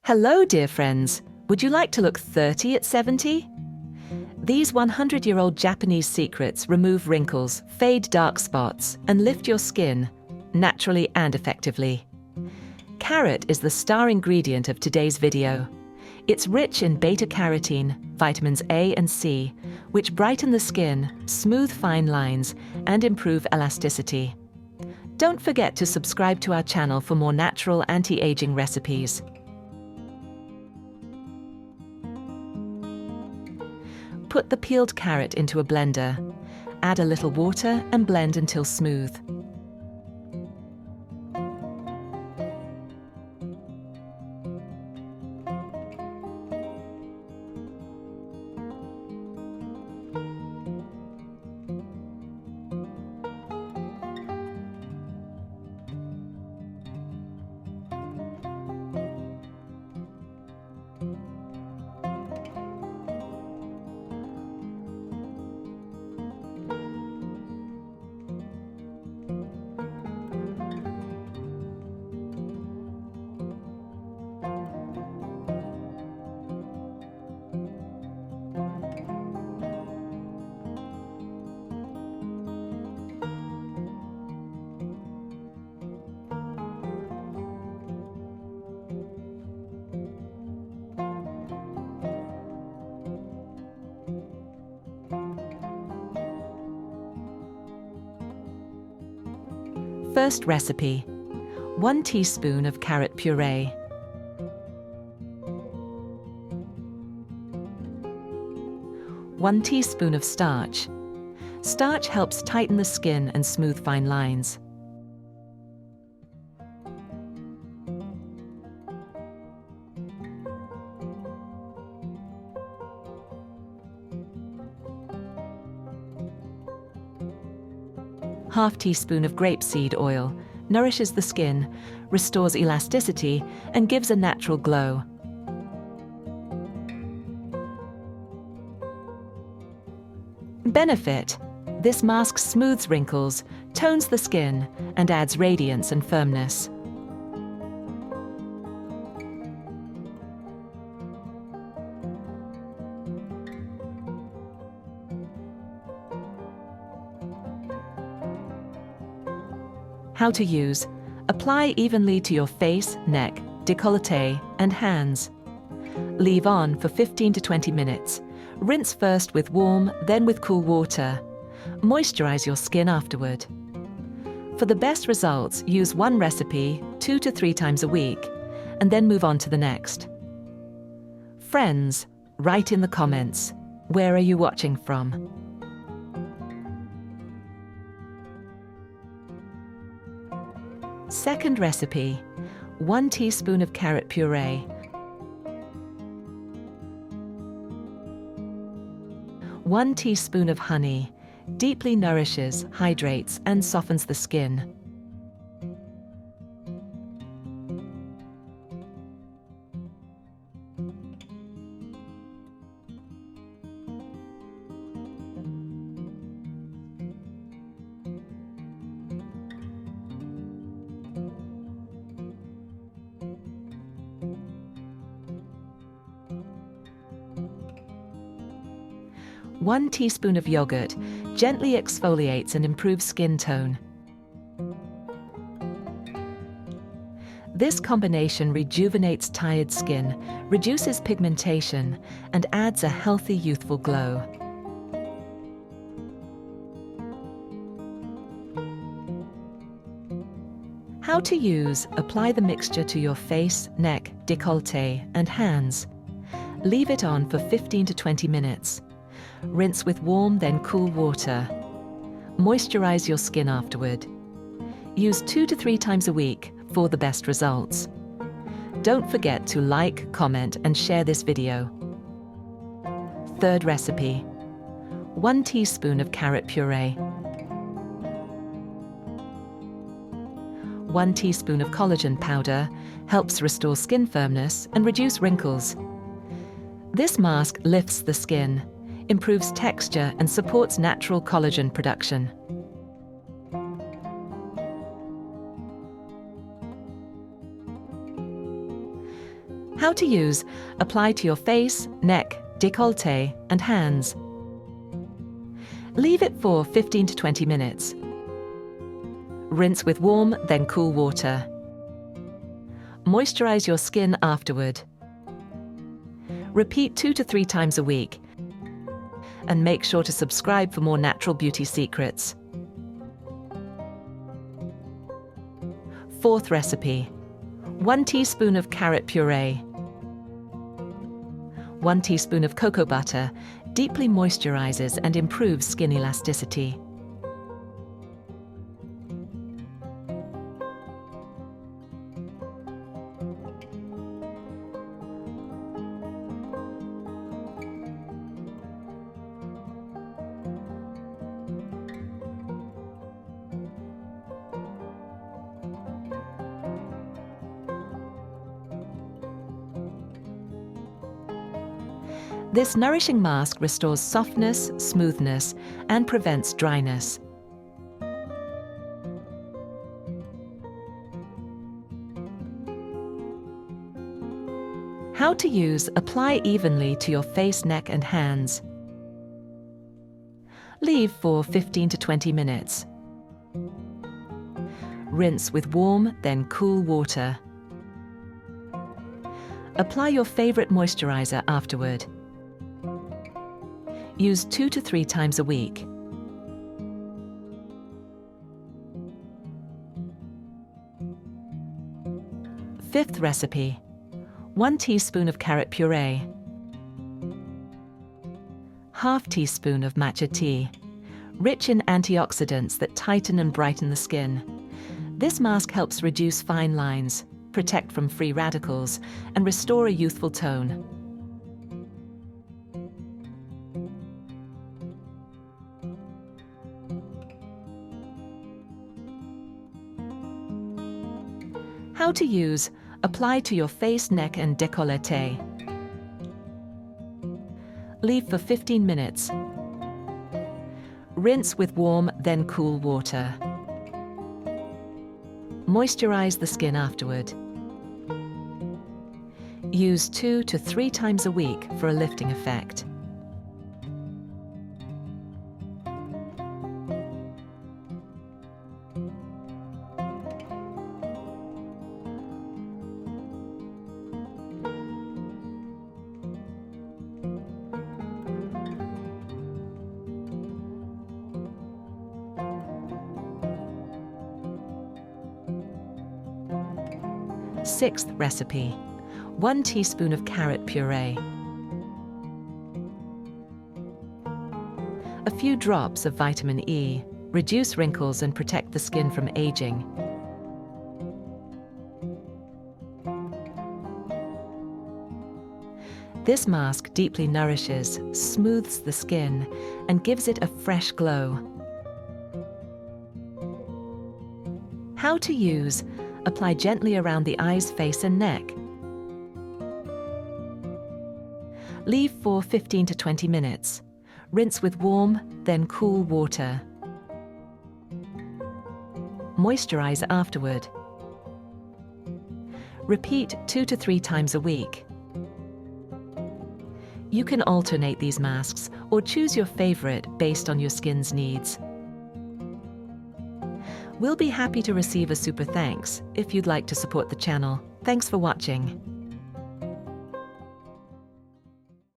Hello, dear friends. Would you like to look 30 at 70? These 100-year-old Japanese secrets remove wrinkles, fade dark spots, and lift your skin, naturally and effectively. Carrot is the star ingredient of today's video. It's rich in beta-carotene, vitamins A and C, which brighten the skin, smooth fine lines, and improve elasticity. Don't forget to subscribe to our channel for more natural anti-aging recipes. Put the peeled carrot into a blender. Add a little water and blend until smooth. First recipe: 1 teaspoon of carrot puree, 1 teaspoon of starch. Starch helps tighten the skin and smooth fine lines. Half teaspoon of grapeseed oil nourishes the skin, restores elasticity, and gives a natural glow. Benefit: this mask smooths wrinkles, tones the skin, and adds radiance and firmness. How to use: apply evenly to your face, neck, décolleté, and hands. Leave on for 15 to 20 minutes. Rinse first with warm, then with cool water. Moisturize your skin afterward. For the best results, use one recipe 2 to 3 times a week, and then move on to the next. Friends, write in the comments, where are you watching from? Second recipe: 1 teaspoon of carrot puree, 1 teaspoon of honey, deeply nourishes, hydrates, and softens the skin. One teaspoon of yogurt gently exfoliates and improves skin tone. This combination rejuvenates tired skin, reduces pigmentation, and adds a healthy, youthful glow. How to use: apply the mixture to your face, neck, décolleté, and hands. Leave it on for 15 to 20 minutes. Rinse with warm, then cool water. Moisturize your skin afterward. Use 2 to 3 times a week for the best results. Don't forget to like, comment, and share this video. Third recipe: 1 teaspoon of carrot puree, 1 teaspoon of collagen powder helps restore skin firmness and reduce wrinkles. This mask lifts the skin, improves texture, and supports natural collagen production. How to use: apply to your face, neck, décolleté, and hands. Leave it for 15 to 20 minutes. Rinse with warm, then cool water. Moisturize your skin afterward. Repeat 2 to 3 times a week. And make sure to subscribe for more natural beauty secrets. Fourth recipe: 1 teaspoon of carrot puree. 1 teaspoon of cocoa butter deeply moisturizes and improves skin elasticity. This nourishing mask restores softness, smoothness, and prevents dryness. How to use: apply evenly to your face, neck, and hands. Leave for 15 to 20 minutes. Rinse with warm, then cool water. Apply your favorite moisturizer afterward. Use 2 to 3 times a week. Fifth recipe: 1 teaspoon of carrot puree. 1/2 teaspoon of matcha tea, rich in antioxidants that tighten and brighten the skin. This mask helps reduce fine lines, protect from free radicals, and restore a youthful tone. How to use: apply to your face, neck, and décolleté. Leave for 15 minutes. Rinse with warm, then cool water. Moisturize the skin afterward. Use 2 to 3 times a week for a lifting effect. Sixth recipe: 1 teaspoon of carrot puree. A few drops of vitamin E reduce wrinkles and protect the skin from aging. This mask deeply nourishes, smooths the skin, and gives it a fresh glow. How to use: apply gently around the eyes, face, and neck. Leave for 15 to 20 minutes. Rinse with warm, then cool water. Moisturize afterward. Repeat 2 to 3 times a week. You can alternate these masks or choose your favorite based on your skin's needs. We'll be happy to receive a super thanks if you'd like to support the channel. Thanks for watching.